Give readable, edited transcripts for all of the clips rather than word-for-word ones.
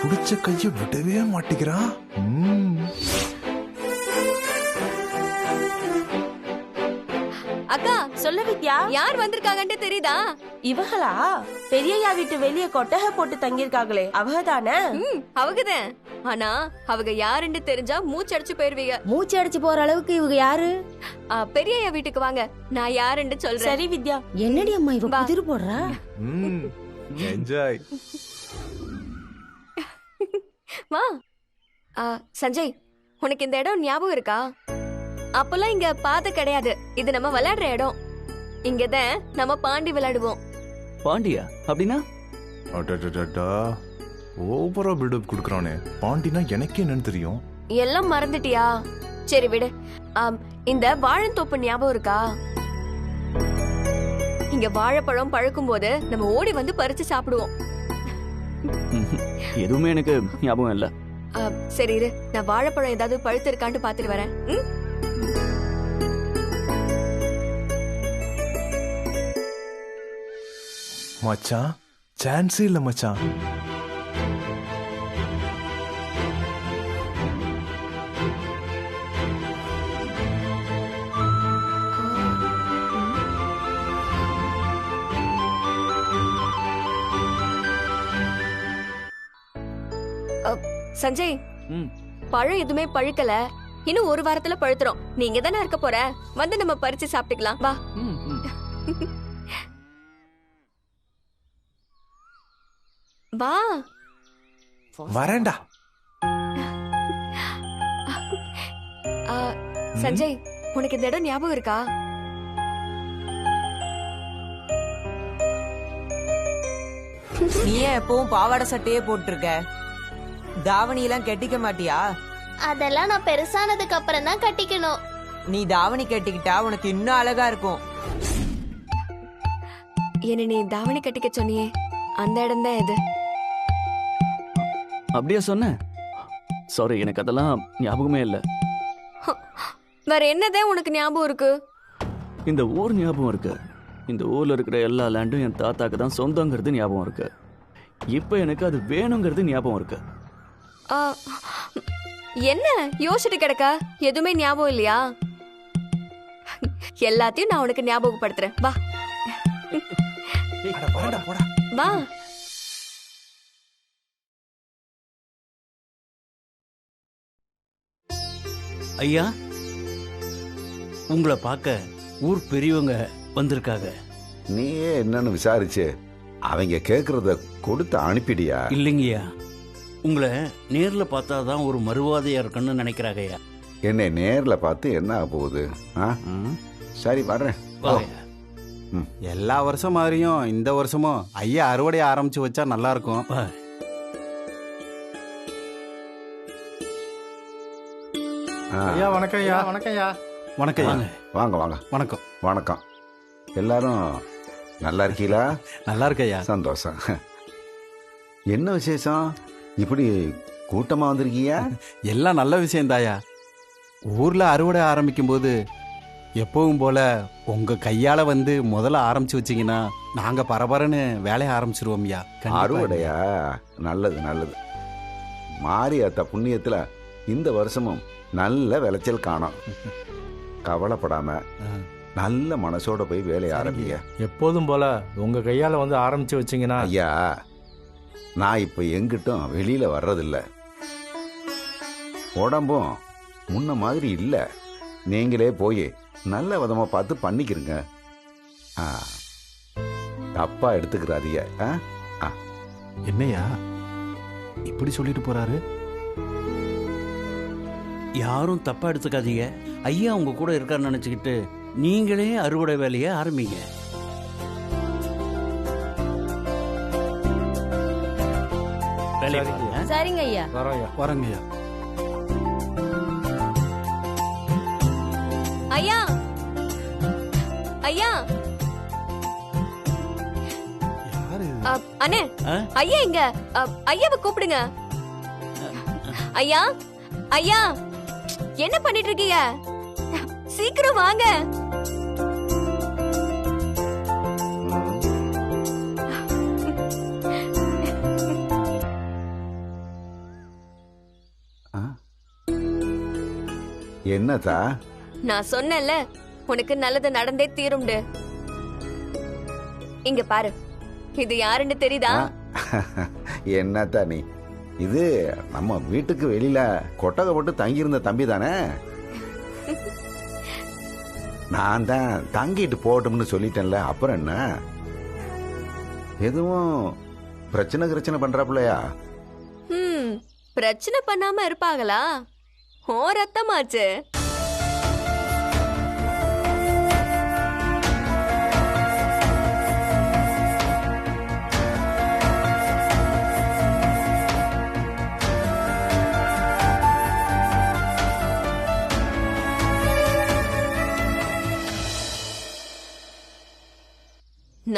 புடிச்ச கைய விடவே மாட்டேங்கிறான். அக்கா சொல்ல வித்யா, யார் வந்திருக்காங்கன்னு தெரியுதா? இவங்களா? பெரியய்யா வீட்டு வெளியே கொட்டகை போட்டு தங்கியிருக்காங்களே, அவங்க தானே? அவங்கதான். ஆனா அவங்க யாருன்னு தெரிஞ்சா மூச்சடிச்சு போயிருவீங்க. மூச்சு அடிச்சு போற அளவுக்கு இவங்க யாரு? பெரியய்யா வீட்டுக்கு வாங்க, நான் யாருன்னு சொல்றேன். சரி வித்யா. என்னடி அம்மா இவ புதிர் போடுறா? என்ஜாய். வா. சஞ்சய், உனக்கு இந்த இடம் ஞாபகம் இருக்கா? அப்பெல்லாம் இங்க பாத கிடையாது, இது நம்ம விளையாடுற இடம். இங்கதான் நம்ம பாண்டி விளையாடுவோம். பாண்டியா? அப்படின்னா ஓவரா பில்டப் குடுக்கறானே. பாண்டினா எனக்கு என்னன்னு தெரியும். எல்லாம் மறந்துட்டியா? சரி விடு. இந்த வாழைத்தோப்பு ஞாபகம் இருக்கா? இங்க வாழைப்பழம் பழுக்கும் போது நம்ம ஓடி வந்து பறிச்சு சாப்பிடுவோம். எதுவுமே எனக்கு ஞாபகம் இல்ல. சரி இரு, நான் வாழைப்பழம் ஏதாவது பழுத்து இருக்கான்னு பாத்துட்டு வரேன். மச்சான், சான்ஸே இல்ல மச்சான். சஞ்சய், பழம் எதுவுமே பழுக்கல. இன்னும் ஒரு வாரத்துல பழுத்துரும். நீங்க தானே இருக்க போற, வந்து நம்ம பறிச்சு சாப்பிட்டுக்கலாம். வா. வா. வரேன்டா. சஞ்சய், உனக்கு இந்த இடம் ஞாபகம் இருக்கா? நீ ஏன் எப்பவும் பாவாடை சட்டையே போட்டிருக்க? தாவணி எல்லாம் கட்டிக்க மாட்டியா? அதெல்லாம் நான் பெருசானதுக்கு அப்புறம் தான் கட்டிக்கணும். நீ தாவணி கட்டிக்கிட்டா உனக்கு இன்னும் அழகா இருக்கும். என்ன நீ தாவணி கட்டிக்க சொன்னியே, அந்த இடம் தான் இது. அப்படியா சொன்ன? சாரி, எனக்கு அதெல்லாம் ஞாபகமே இல்ல. வேற என்னதான் உனக்கு ஞாபகம் இருக்கு? இந்த ஊர் ஞாபகம் இருக்கு. இந்த ஊர்ல இருக்கிற எல்லா லேண்டும் என் தாத்தாக்கு தான் சொந்தங்கிறது ஞாபகம் இருக்கு. இப்ப எனக்கு அது வேணுங்கிறது ஞாபகம் இருக்கு. என்ன யோசிச்சுட்டு கிடக்க? எதுவுமே ஞாபகம் இல்லையா? எல்லாத்தையும் நான் உனக்கு ஞாபகப்படுத்துறேன். வா வா. ஐயா, உங்களை பார்க்க ஊர் பெரியவங்க வந்திருக்காங்க. நீயே என்னன்னு விசாரிச்சு அவங்க கேக்குறத கொடுத்து அனுப்பிடியா? இல்லைங்கய்யா, உங்களை நேர்ல பார்த்தாதான் ஒரு மறுவாதையா இருக்குன்னு நினைக்கிறாங்கய்யா. என்னை நேர்ல பார்த்து என்ன ஆக போகுது? சரி வர்றேன். எல்லா வருஷம் மாதிரியும் இந்த வருஷமும் ஐயா அறுவடை ஆரம்பிச்சு வச்சா நல்லா இருக்கும். ஐயா வணக்கம். ஐயா வணக்கம். ஐயா வணக்கம். வாங்க வாங்க. வணக்கம். வணக்கம். எல்லாரும் நல்லா இருக்கீங்களா? நல்லா இருக்கையா. சந்தோஷம். என்ன விசேஷம் இப்படி கூட்டமா வந்திருக்கீங்க? எல்லாம் நல்ல விஷயம் தாயா. ஊர்ல அறுவடை ஆரம்பிக்கும் போது எப்பவும் போல உங்க கையால வந்து முதல்ல ஆரம்பிச்சு வச்சீங்கன்னா நாங்க பரபரன்னு வேலையை ஆரம்பிச்சிருவோம்யா. அறுவடையா? நல்லது நல்லது. மாரியாத்தா புண்ணியத்துல இந்த வருஷமும் நல்ல விளைச்சல் காணும். கவலைப்படாம நல்ல மனசோட போய் வேலையை ஆரம்பிங்க. எப்போதும் போல உங்க கையால வந்து ஆரம்பிச்சு வச்சீங்கன்னா. ஐயா, நான் இப்ப எங்கிட்டும் வெளியில வர்றதில்ல. உடம்பும் முன்ன மாதிரி இல்ல. நீங்களே போய் நல்ல விதமா பார்த்து பண்ணிக்கிறங்க. தப்பா எடுத்துக்கிறாதீங்க. என்னையா இப்படி சொல்லிட்டு போறாரு? யாரும் தப்பா எடுத்துக்காதீங்க. ஐயா உங்க கூட இருக்காருன்னு நினைச்சுக்கிட்டு நீங்களே அறுவடை வேலையை ஆரம்பிங்க. சரிங்க ஐயா. வரங்கய்யா. ஐயா, ஐயா. அண்ணே, ஐயா இங்க. ஐயாவை கூப்பிடுங்க. ஐயா, ஐயா, என்ன பண்ணிட்டு இருக்கீங்க? சீக்கிரம் வாங்க. என்னத்தா? நான் சொன்னேன்ல உனக்கு நல்லது நடந்தே தீரும்டு. இங்க பாரு, இது யாருன்னு தெரியுதா? என்னத்தா நீ? இது நம்ம வீட்டுக்கு வெளியில கொட்டகை போட்டு தங்கியிருந்த தம்பி தானே? நான் தான் தங்கிட்டு போகட்டும்னு சொல்லிட்டேன்ல, அப்புறம் என்ன? எதுவும் பிரச்சனை பண்றாப்புலையா? பிரச்சனை பண்ணாம இருப்பாங்களா? ஓ ரத்தமாச்சு.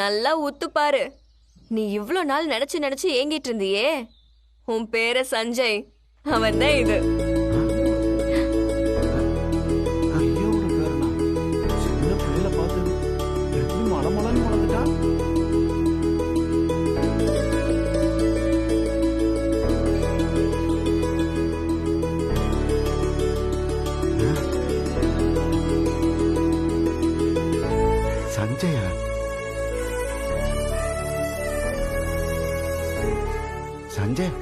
நல்லா ஊத்து பாரு. நீ இவ்ளோ நாள் நினைச்சு ஏங்கிட்டு இருந்தியே, உன் பேர சஞ்சய், அவன் தான் இது. சஞ்சயா? சஞ்சய்,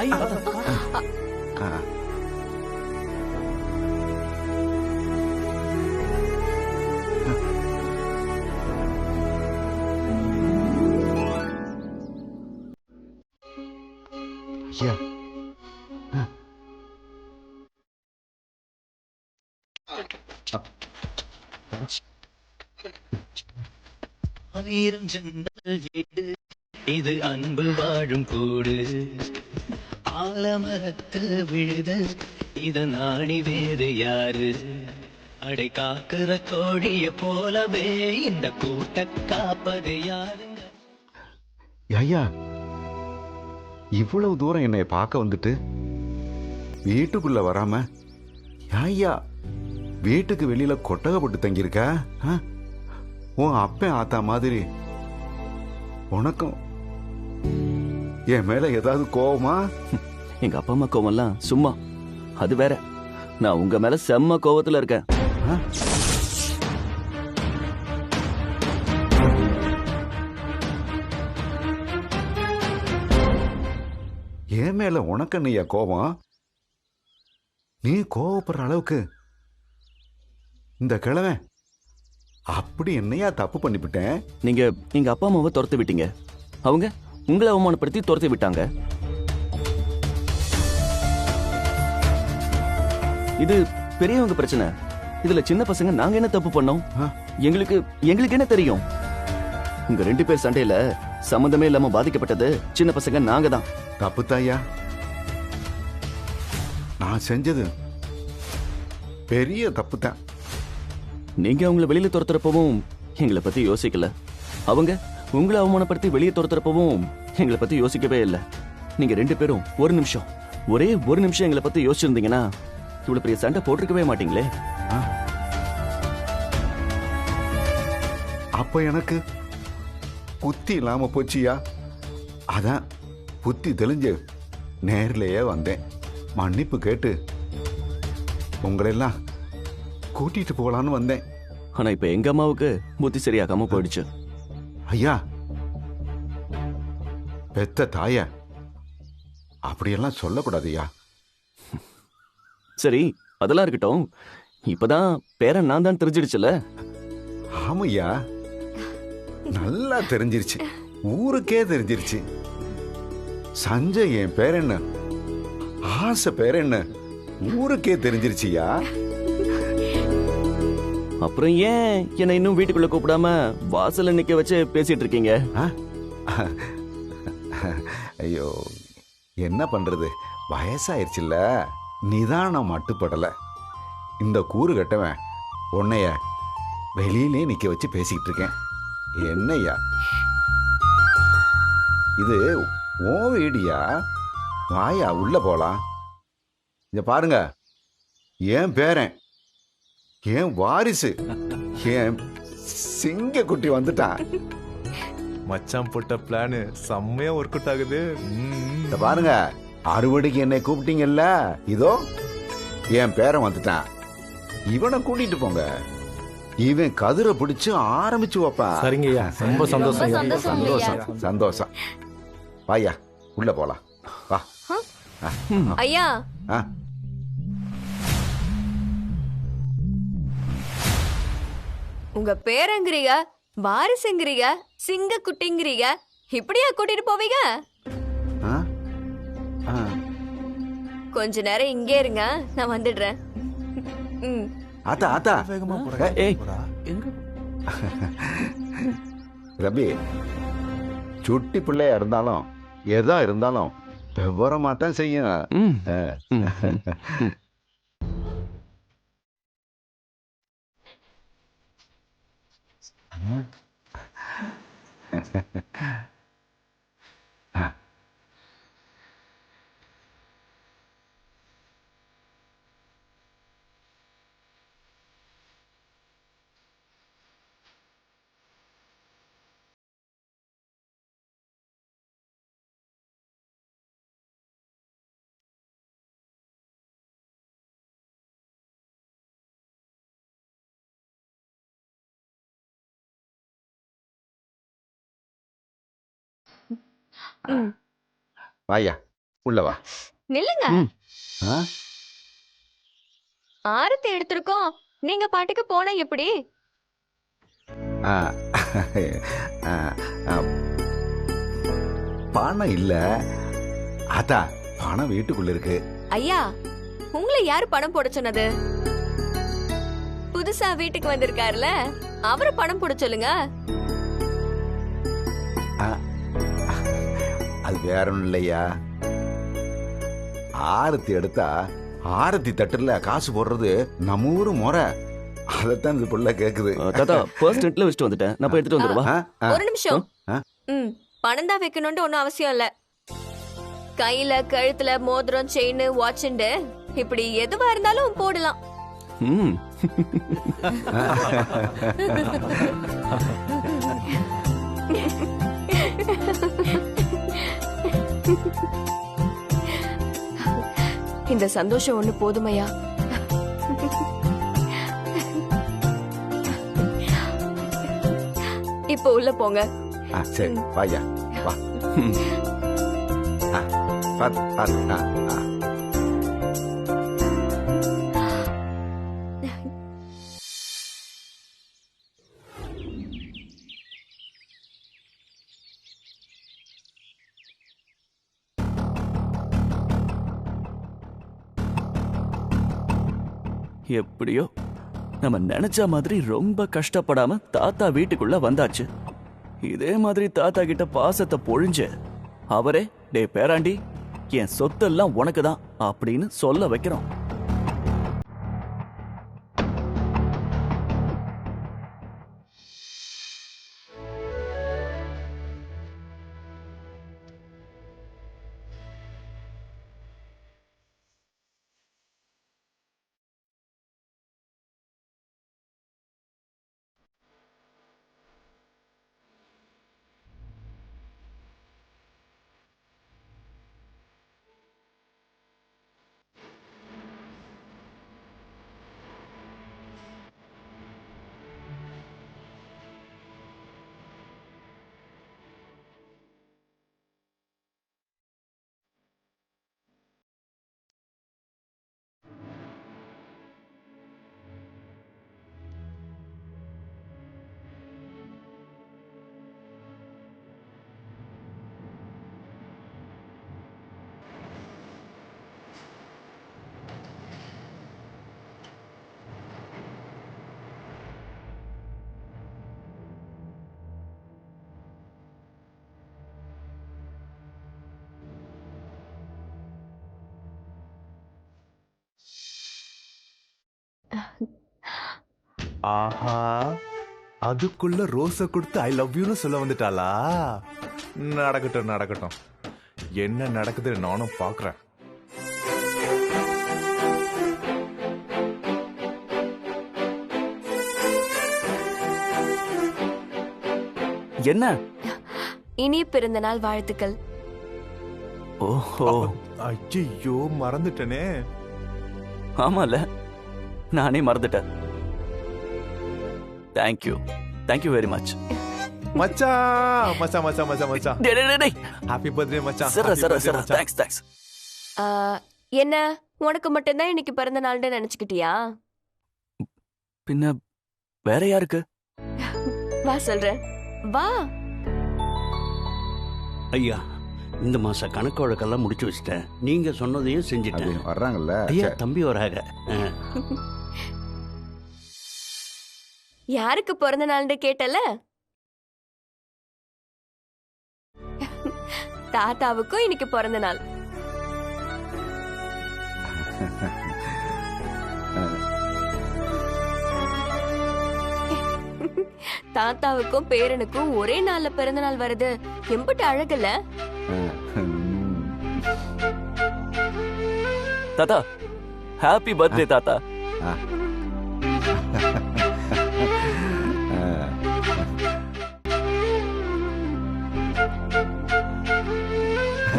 ஐயா ஐயா, ஆயிரம் ஜன்னல் வீடு, இது அன்பு வாழும் கூடு. ஆலமரத்து விழுது, இத நாடி வேறு யாரு? அடை காக்குற கோழிய போலவே இந்த கூட்ட காப்பது யாருங்க? ஐயா, இவ்வளவு தூரம் என்னை பார்க்க வந்துட்டு வீட்டுக்குள்ள வராம ஐயா வீட்டுக்கு வெளியில கொட்டகை போட்டு தங்கியிருக்க? உன் அப்பன் ஆத்தா மாதிரி உனக்கும் என் மேல ஏதாவது கோவமா? எங்க அப்பா அம்மா கோவம்லாம் சும்மா, அது வேற. நான் உங்க மேல செம்ம கோவத்துல இருக்கேன். என் மேல உனக்கு என்னையா கோவம்? நீ கோவப்படுற அளவுக்கு இந்த கிழமை அப்படி என்னையா தப்பு பண்ணிவிட்டேன்? நீங்க எங்க அப்பா அம்மாவை துரத்து விட்டீங்க, அவங்க உங்களை அவமானப்படுத்தி துரத்தி விட்டாங்க. இது பெரியவங்க பிரச்சனை. இதுல சின்ன பசங்க நாங்க என்ன தப்பு பண்ணோம்? எங்களுக்கு என்ன தெரியும்? உங்க 2 பேர் சண்டையில சம்பந்தமே இல்லாம பாதிக்கப்பட்டது சின்ன பசங்க நாங்க தான். தப்பு தாயா, நான் செஞ்சது பெரிய தப்பு தான். நீங்க அவங்கள வெளியில துரத்துறப்பவும் எங்களை பத்தி யோசிக்கல, அவங்க உங்களை அவமானப்படுத்தி வெளியே துரத்துறப்பவும் எங்களை பத்தி யோசிக்கவே இல்லை. நீங்க 2 பேரும் ஒரே ஒரு நிமிஷம் எங்களை பத்தி யோசிச்சிருந்தீங்கன்னா இவ்வளவு பெரிய சண்டை போட்டிருக்கவே மாட்டீங்களே. அப்ப எனக்கு புத்தி இல்லாம போச்சியா. அதான் புத்தி தெளிஞ்சு நேர்லயே வந்தேன். மன்னிப்பு கேட்டு உங்களெல்லாம் கூட்டிட்டு போகலான்னு வந்தேன். ஆனா இப்ப எங்க அம்மாவுக்கு புத்தி சரியாகாம போயிடுச்சு. ஐயா, பெத்த தாய அப்படியெல்லாம் சொல்லக்கூடாதுயா. சரி, அதெல்லாம் இருக்கட்டும். இப்பதான் பேரன் நான் தான் தெரிஞ்சிடுச்சுல? ஆமையா, நல்லா தெரிஞ்சிருச்சு, ஊருக்கே தெரிஞ்சிருச்சு. சஞ்சய் என் பேர் என்ன, ஆசை பேர் என்ன, ஊருக்கே தெரிஞ்சிருச்சியா. அப்புறம் ஏன் என்னை இன்னும் வீட்டுக்குள்ள கூப்பிடாம வாசல்ல நிக்க வச்சு பேசிட்டு இருக்கீங்க? ஐயோ, என்ன பண்றது, வயசாயிருச்சுல்ல, நிதானம் மட்டுப்படல. இந்த கூறு கட்டவன் உன்னைய வெளியிலே நிக்க வச்சு பேசிக்கிட்டு இருக்கேன். என்னையா இது, ஓ வீடியா? வாயா, உள்ள போலாம். இங்க பாருங்க, என் பேரன் என் வாரிசு என் சிங்க குட்டி வந்துட்டான். மச்சான் போட்ட பிளான் செம்மையா ஒர்க் அவுட் ஆகுது. இந்த பாருங்க, அறுவடைக்கு என்னை கூப்பிட்டீங்கல்ல, இதோ என் பேரன் வந்துட்டான். இவனை கூட்டிட்டு போங்க. இவன் கதிரை பிடிச்சு ஆரம்பிச்சு வைப்பான். சரிங்க ஐயா, ரொம்ப சந்தோஷம் ஐயா. சந்தோஷம் சந்தோஷம். வாயா, உள்ள போலாம். வா. ஐயா, ஆ. உங்க பேரங்கிறீங்க, வாரிசுங்கிறீங்க, சிங்க குட்டிங்கிறீங்க, இப்படியா கூட்டிட்டு போவீங்க? ஆ? ஆ. கொஞ்ச நேரம் இங்கே இருங்க, நான் வந்துடுறேன். ம். ஆத்தா ஆத்தா, ஏய் ரபி, சுட்டி பிள்ளையா இருந்தாலும் எதா இருந்தாலும் விவரமா தான் செய்யும். வாயா, உள்ள வா. நில்லுங்க. ஆ? ஆரத்தி எடுத்திருக்கோம், நீங்க பாட்டுக்கு போனா எப்படி? ஆ. ஆ. ஆ. பணம் இல்ல ஆத்தா, பணம் வீட்டுக்குள்ள இருக்கு. ஐயா, உங்களை யாரு பணம் போட சொன்னது? புதுசா வீட்டுக்கு வந்திருக்காருல, அவரை பணம் போட சொல்லுங்க. அது வேற ஒண்ணும் இல்லையா, ஆரத்தி எடுத்தா ஆரத்தி தட்டுல காசு போடுறது நம்ம ஊரு முறை. அதத்தான் இந்த புள்ள கேக்குது. தாத்தா ஃபர்ஸ்ட் நெட்ல வச்சுட்டு வந்துட்டேன், நான் போய் எடுத்துட்டு வந்துடுவா. ஒரு நிமிஷம். பணம் தான் வைக்கணும்னு ஒன்னும் அவசியம் இல்ல. கையில கழுத்துல மோதிரம், செயின், வாட்ச் இப்படி எதுவா இருந்தாலும் போடலாம். இந்த சந்தோஷம் ஒண்ணு போதுமையா? இப்ப உள்ள போங்க. சரி, வாயா வா. பாத்து பாத்து. எப்படியோ நம்ம நினைச்ச மாதிரி ரொம்ப கஷ்டப்படாம தாத்தா வீட்டுக்குள்ள வந்தாச்சு. இதே மாதிரி தாத்தா கிட்ட பாசத்தை பொழிஞ்சு அவரே, டே பேராண்டி, என் சொத்தெல்லாம் உனக்குதான் அப்படின்னு சொல்ல வைக்கிறோம். ஆஹா, அதுக்குள்ள ரோஸ கொடுத்து ஐ லவ் யூன்னு சொல்ல வந்துட்டாளா? நடக்கட்டும் நடக்கட்டும், என்ன நடக்குதுன்னு நானும் பாக்குறேன். என்ன? இனிய பிறந்த நாள் வாழ்த்துக்கள். ஓஹோ, ஐயோ மறந்துட்டனே. ஆமால, நானே மறந்துட்டேன். Thank you, thank you very much. மச்சான் மச்சான் மச்சான் மச்சான் மச்சான், டேய் டேய் டேய், ஹாப்பி பர்த்டே மச்சான். சர happy சர birthday சர, மச்சான். Thanks thanks. என்ன உனக்கு மட்டும்தான் இன்னைக்கு பிறந்த நாள்னு நினைச்சுக்கிட்டியா? பின்ன வேற யாருக்கு? வா சொல்றேன், வா. ஐயா, இந்த மாச கணக்கு வழக்கெல்லாம் முடிச்சு வச்சிட்டேன். நீங்க சொன்னதையும் செஞ்சுட்டேன். வர்றாங்கல்ல ஐயா, தம்பி வராங்க. யாருக்கு பிறந்த நாள்னு கேட்டல? தாத்தாவுக்கும் இன்னைக்கு பிறந்த நாள். தாத்தாவுக்கும் பேரனுக்கும் ஒரே நாள்ல பிறந்த நாள் வருது. எம்பிட்டு அழகுல. தாத்தா, ஹாப்பி பர்த்டே தாத்தா.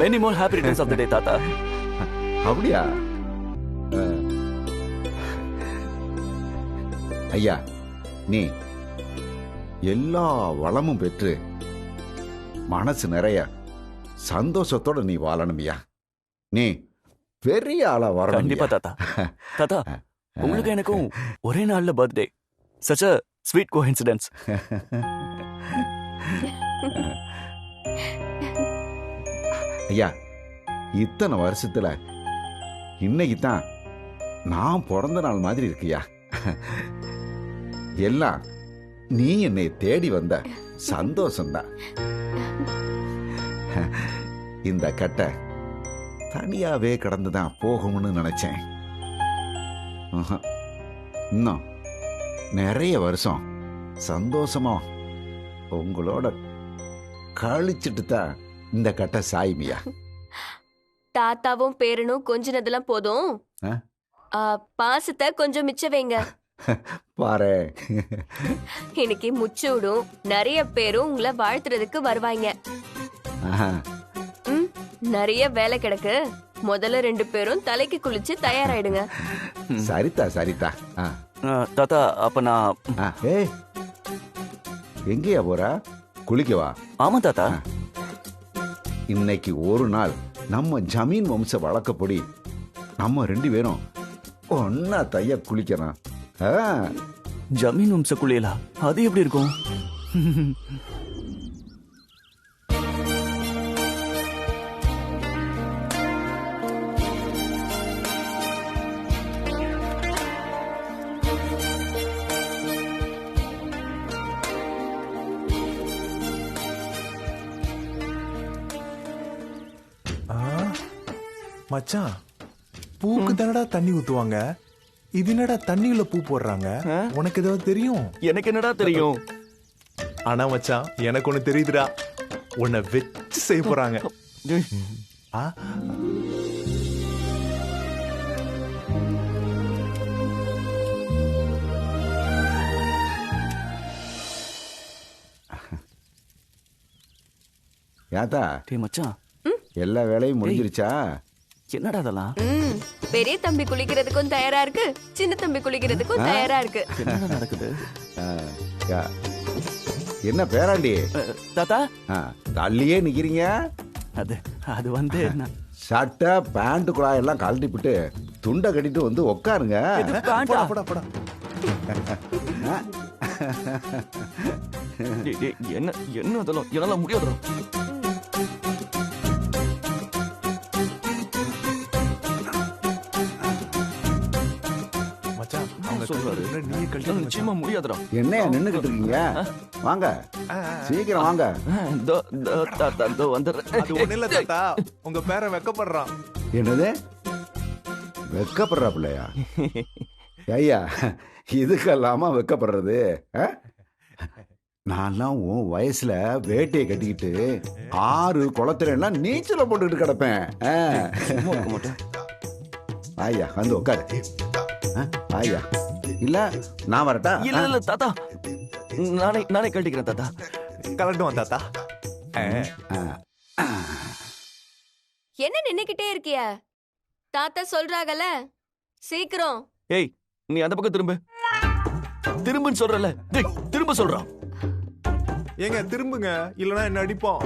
Many more happy returns of the day தாத்தா. அப்படியா? ஐயா, நீ எல்லா வளமும் பெற்று மனசு நிறைய சந்தோஷத்தோட நீ வாழணும்யா. நீ பெரிய ஆளா வரணும். கண்டிப்பா தாத்தா. தாத்தா, உங்களுக்கு எனக்கும் ஒரே நாள்ல birthday. such a sweet coincidence. ஐயா, இத்தனை வருஷத்துல இன்னைக்கு தான் நான் பிறந்த நாள் மாதிரி இருக்குயா. எல்லாம் நீ என்னை தேடி வந்த சந்தோஷம்தான். இந்த கட்டை தனியாவே கடந்துதான் போகும்னு நினைச்சேன். இன்னும் நிறைய வருஷம் சந்தோஷமா உங்களோட கழிச்சிட்டு தான் இந்த கட்டை சாய்மியா. தாத்தாவும் பேரனும் கொஞ்சினதெல்லாம் போதும். பாசத்தை கொஞ்சம் மிச்ச வைங்க. பாரு, இன்னைக்கு முச்சூடும் நிறைய பேரும் உங்களை வாழ்த்துறதுக்கு வருவாங்க. நிறைய வேலை கிடக்கு. முதல்ல 2 பேரும் தலைக்கு குளிச்சு தயாராயிடுங்க. சரிதா சரிதா. தாத்தா, அப்ப நான் எங்கேயா போற? குளிக்கவா? ஆமா தாத்தா. இன்னைக்கு ஒரு நாள் நம்ம ஜமீன் வம்ச வழக்கப்படி நம்ம 2 பேரும் ஒன்னா தைய குளிக்கிறோம். ஜமீன் வம்ச குளியலா? அது எப்படி இருக்கும்? மச்சான், பூக்கு தானடா தண்ணி ஊத்துவாங்க. இது என்னடா தண்ணியில பூ போடுறாங்க? உனக்கு ஏதாவது தெரியும்? எனக்கு என்னடா தெரியும்? ஆனா மச்சான், எனக்கு ஒண்ணு தெரியுதுடா. உன்னை வச்சு செய்ய போறாங்க. யாத்தா, மச்சான், எல்லா வேலையும் முடிஞ்சிருச்சா? என்னடா அதெல்லாம்? பெரிய தம்பி குளிக்கிறதுக்கும் தயாரா இருக்கு, சின்ன தம்பி குளிக்கிறதுக்கும் தயாரா இருக்கு. என்ன நடக்குது? என்ன பேராண்டி தாத்தா, தள்ளியே நிக்கிறீங்க? அது வந்து சட்டை பேண்ட் குழாய் எல்லாம் கழட்டி விட்டு துண்டை கட்டிட்டு வந்து உட்காருங்க. என்ன என்ன அதெல்லாம் என்னால முடியாது. நிச்சயமா முடியாதுடா. என்னையா நின்னுகிட்டு இருக்கீங்க? வாங்க, சீக்கிரம் வாங்க. உங்க பேர வெக்கப்படுறான். என்னது வெக்கப்படுறா பிள்ளையா? ஐயா, இதுக்கெல்லாமா வெக்கப்படுறது? நான்லாம் உன் வயசுல வேட்டையை கட்டிக்கிட்டு 6 குளத்துல எல்லாம் நீச்சல போட்டுக்கிட்டு கிடப்பேன். ஐயா வந்து உட்காரு. ஐயா, இல்ல நான் வரட்டா? இல்ல இல்ல தாத்தா, நானே கட்டிக்கிறேன் தாத்தா. கலட்டுவான் தாத்தா. என்ன நின்னுக்கிட்டே இருக்கிய? தாத்தா சொல்றாங்கல்ல, சீக்கிரம். ஏய், நீ அந்த பக்கம் திரும்பு. திரும்புன்னு சொல்றல. டேய், திரும்ப சொல்றான். ஏங்க திரும்புங்க, இல்லனா என்ன அடிப்பான்.